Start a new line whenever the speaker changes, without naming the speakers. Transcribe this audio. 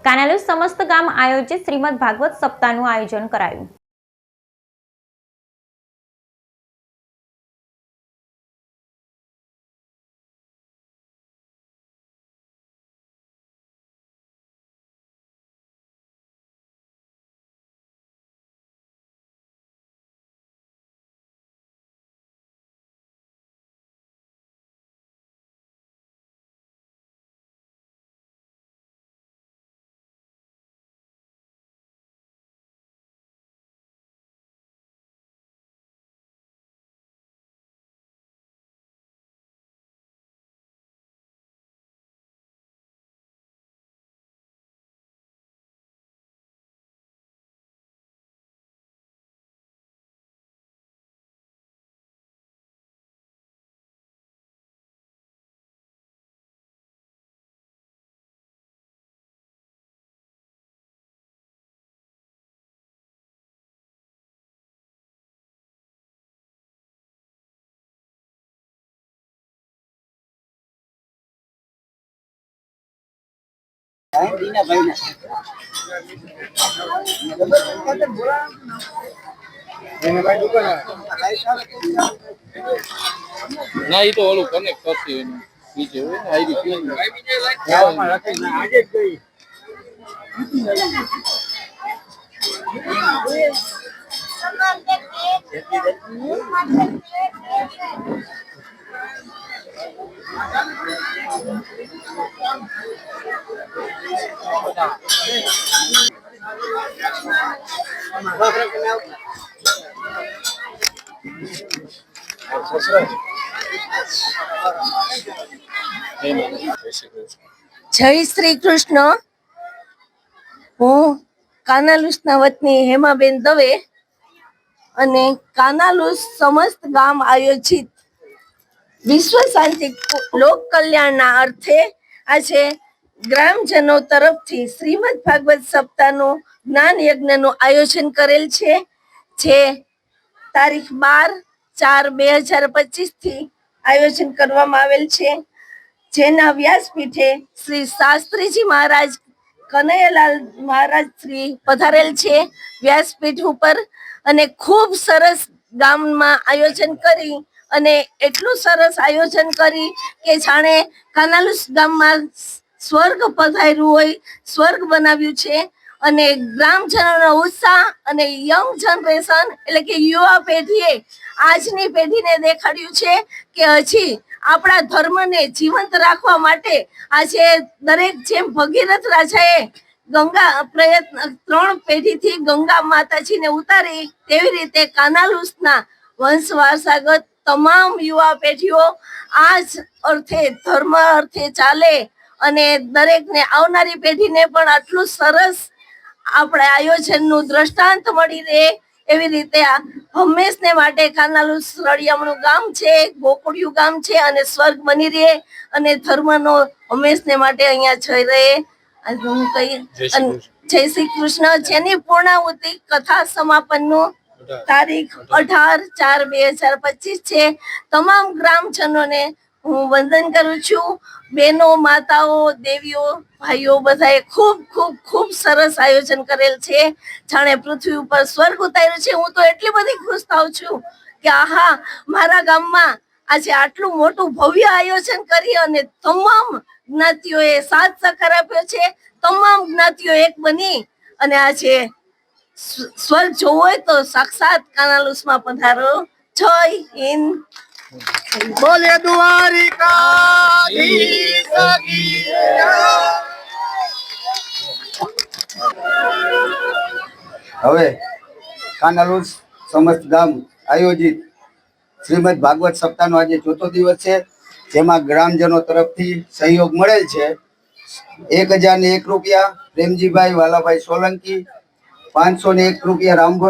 કાનાલુ સમસ્ત ગામ આયોજિત શ્રીમદ ભાગવત સપ્તાહનું આયોજન કરાયું।
ના એ તો ઓલું કનેક્ટ કરશે નીચે હોય ને આઈડી પિન
जय श्री कृष्ण। હું કાનાલુસના વતની હેમાબેન દવે અને કાનાલુસ સમસ્ત ગામ આયોજિત વિશ્વ શાંતિ લોક કલ્યાણના અર્થે આજે ગ્રામજનો તરફથી શ્રીમદ ભાગવત સપ્તાહનું જ્ઞાન યજ્ઞનું આયોજન કરેલ છે, જે તારીખ 12/4/2025 થી આયોજન કરવામાં આવેલ છે, જેના વ્યાસપીઠે શ્રી શાસ્ત્રીજી મહારાજ કનૈયાલાલ મહારાજ શ્રી પધારેલ છે વ્યાસપીઠ ઉપર, અને ખૂબ સરસ ગામમાં આયોજન કરી અને એટલું સરસ આયોજન કરી કે જાણે કાનાલુસ ગામમાં સ્વર્ગ પધાર્યું હોય, સ્વર્ગ બનાવ્યું છે। અને ગ્રામજનોનો ઉત્સાહ અને યંગ જનરેશન એટલે કે યુવા પેઢીએ આજની પેઢીને દેખાડ્યું છે કે હજી આપણા ધર્મને જીવંત રાખવા માટે આજે દરેક જેમ ભગીરથ રાજાએ ગંગા પ્રયત્ન 3 પેઢીથી ગંગા માતાજીને ઉતારી, તેવી રીતે કાનાલુસના વંશ વારસાગત તમામ યુવા પેઢીઓ આ જ અર્થે ધર્મ અર્થે ચાલે અને દરેકને આવનારી પેઢીને પણ આટલું સરસ આપણે આયોજનનું દ્રષ્ટાંત મળી રહે એવી રીતે હંમેશને માટે કાનાલુસ રળિયામણું ગામ છે, ગોકુળિયું ગામ છે અને સ્વર્ગ બની રહે અને ધર્મનો હંમેશને માટે અહીંયા જઈ રહે। હું કહી જય શ્રી કૃષ્ણ, જેની પૂર્ણાહુતિ કથા સમાપનનું તારીખ 18/4/2025 છે। તમામ ગ્રામજનોને હું વંદન કરું છું। બહેનો, માતાઓ, દેવીઓ, ભાઈઓ બધાએ ખૂબ ખૂબ ખૂબ સરસ આયોજન કરેલ છે, જાણે પૃથ્વી ઉપર સ્વર્ગ ઉતાર્યું છે। હું તો એટલી બધી ખુશ થાઉં છું કે આહા, મારા ગામમાં આજે આટલું મોટું ભવ્ય આયોજન કરી અને તમામ જ્ઞાતિઓએ સાથ સહકાર આપ્યો છે। તમામ જ્ઞાતિઓ એક બની અને આજે સ્વર્ગ જોવો હોય તો સાક્ષાત કાનાલુસમાં પધારો। જય હિન્દ,
બોલે દ્વારિકાધીશ કી જય। હવે કાનાલુસ સમસ્ત ગામ આયોજિત શ્રીમદ ભાગવત સપ્તાહનો આજે 4થો દિવસ છે, જેમાં ગ્રામજનો તરફથી સહયોગ મળેલ છે। 1001 રૂપિયા પ્રેમજીભાઈ વાલાભાઈ સોલંકી, 501 રૂપિયા રામભાઈ